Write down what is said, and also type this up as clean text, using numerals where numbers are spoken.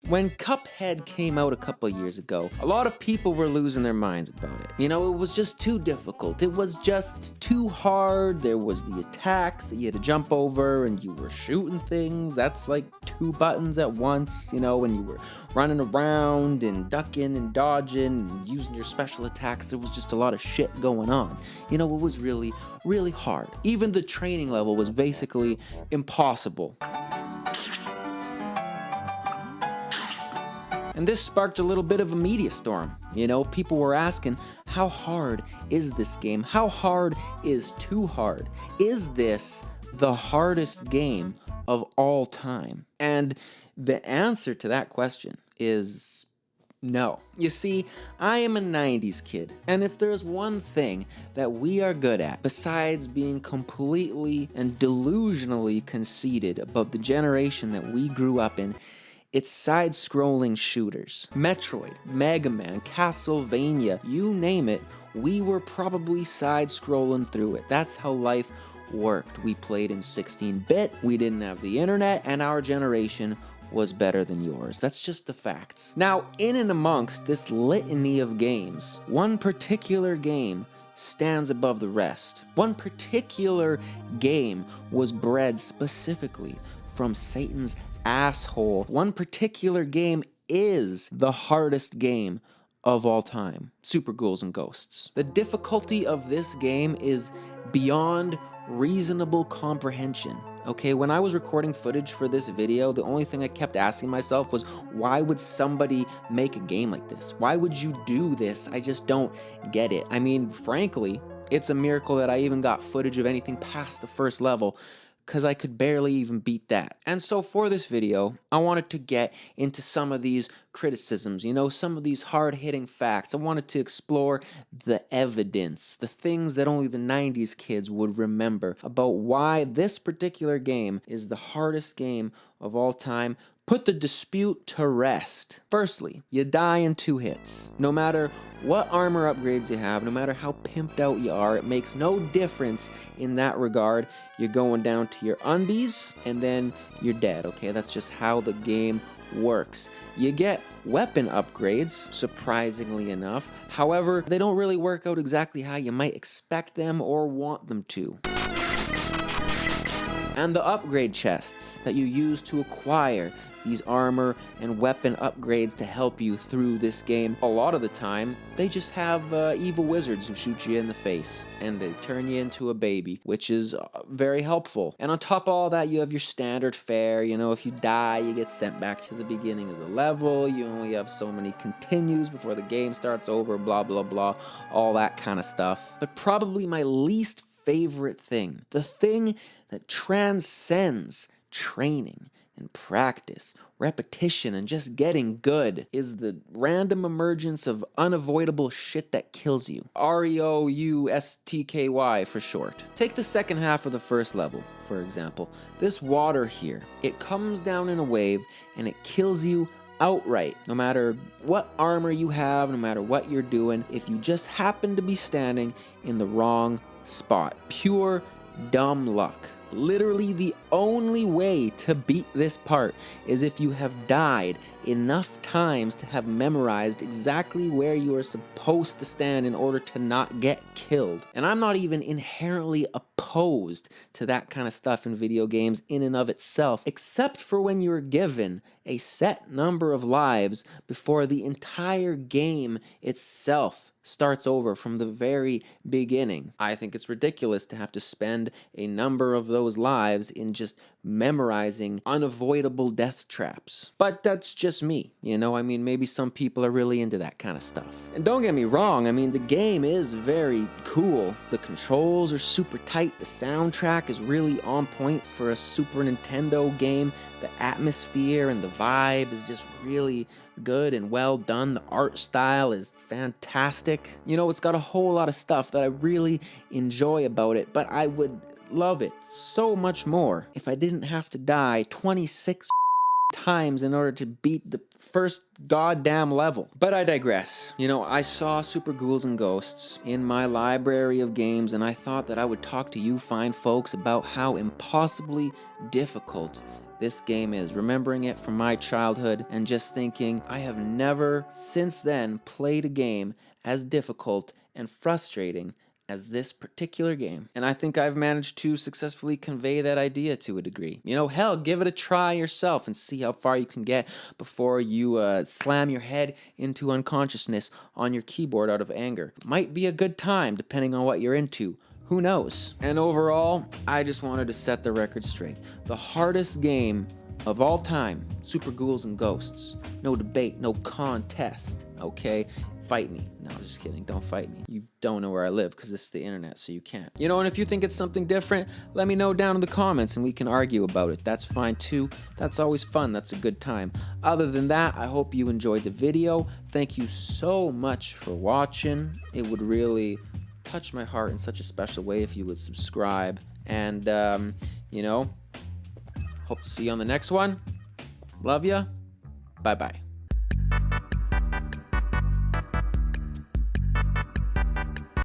When Cuphead came out a couple years ago, a lot of people were losing their minds about it. You know, it was just too difficult. It was just too hard. There was the attacks that you had to jump over and you were shooting things. That's like 2 buttons at once, you know, and you were running around and ducking and dodging and using your special attacks. There was just a lot of shit going on. You know, it was really, really hard. Even the training level was basically impossible. And this sparked a little bit of a media storm. You know, people were asking, how hard is this game? How hard is too hard? Is this the hardest game of all time? And the answer to that question is no. You see, I am a 90s kid, and if there's one thing that we are good at, besides being completely and delusionally conceited about the generation that we grew up in, it's side-scrolling shooters. Metroid, Mega Man, Castlevania, you name it, we were probably side-scrolling through it. That's how life worked. We played in 16-bit, we didn't have the internet, and our generation was better than yours. That's just the facts. Now, in and amongst this litany of games, one particular game stands above the rest. One particular game was bred specifically from Satan's asshole. One particular game is the hardest game of all time. Super Ghouls N Ghosts. The difficulty of this game is beyond reasonable comprehension. Okay, when I was recording footage for this video, the only thing I kept asking myself was, why would somebody make a game like this? Why would you do this? I just don't get it. I mean, frankly, it's a miracle that I even got footage of anything past the first level, because I could barely even beat that. And so for this video, I wanted to get into some of these criticisms, you know, some of these hard-hitting facts. I wanted to explore the evidence, the things that only the 90s kids would remember about why this particular game is the hardest game of all time. Put the dispute to rest. Firstly, you die in 2 hits. No matter what armor upgrades you have, no matter how pimped out you are, it makes no difference in that regard. You're going down to your undies, and then you're dead, okay? That's just how the game works. You get weapon upgrades, surprisingly enough. However, they don't really work out exactly how you might expect them or want them to. And the upgrade chests that you use to acquire these armor and weapon upgrades to help you through this game, a lot of the time, they just have evil wizards who shoot you in the face, and they turn you into a baby, which is very helpful. And on top of all that, you have your standard fare. You know, if you die, you get sent back to the beginning of the level. You only have so many continues before the game starts over, blah, blah, blah, all that kind of stuff. But probably my least favorite thing, the thing that transcends training and practice, repetition, and just getting good, is the random emergence of unavoidable shit that kills you. REOUSTKY for short. Take the second half of the first level, for example. This water here, it comes down in a wave and it kills you outright. No matter what armor you have, no matter what you're doing, if you just happen to be standing in the wrong spot. Pure dumb luck. Literally the only way to beat this part is if you have died enough times to have memorized exactly where you are supposed to stand in order to not get killed. And I'm not even inherently opposed to that kind of stuff in video games in and of itself, except for when you're given a set number of lives before the entire game itself starts over from the very beginning. I think it's ridiculous to have to spend a number of those lives in just memorizing unavoidable death traps. But that's just me, you know? I mean, maybe some people are really into that kind of stuff. And don't get me wrong, I mean, the game is very cool. The controls are super tight, the soundtrack is really on point for a Super Nintendo game. The atmosphere and the vibe is just really good and well done. The art style is fantastic. You know, it's got a whole lot of stuff that I really enjoy about it, but I would love it so much more if I didn't have to die 26 times in order to beat the first goddamn level. But I digress. You know, I saw Super Ghouls N Ghosts in my library of games, and I thought that I would talk to you fine folks about how impossibly difficult this game is. Remembering it from my childhood and just thinking, I have never since then played a game as difficult and frustrating as this particular game. And I think I've managed to successfully convey that idea to a degree. You know, hell, give it a try yourself and see how far you can get before you slam your head into unconsciousness on your keyboard out of anger. Might be a good time depending on what you're into. Who knows? And overall, I just wanted to set the record straight. The hardest game of all time, Super Ghouls N Ghosts. No debate, no contest, okay? Fight me. No, just kidding. Don't fight me. You don't know where I live because it's the internet, so you can't. You know, and if you think it's something different, let me know down in the comments and we can argue about it. That's fine too. That's always fun. That's a good time. Other than that, I hope you enjoyed the video. Thank you so much for watching. It would really touch my heart in such a special way if you would subscribe. And, you know, hope to see you on the next one. Love ya. Bye-bye.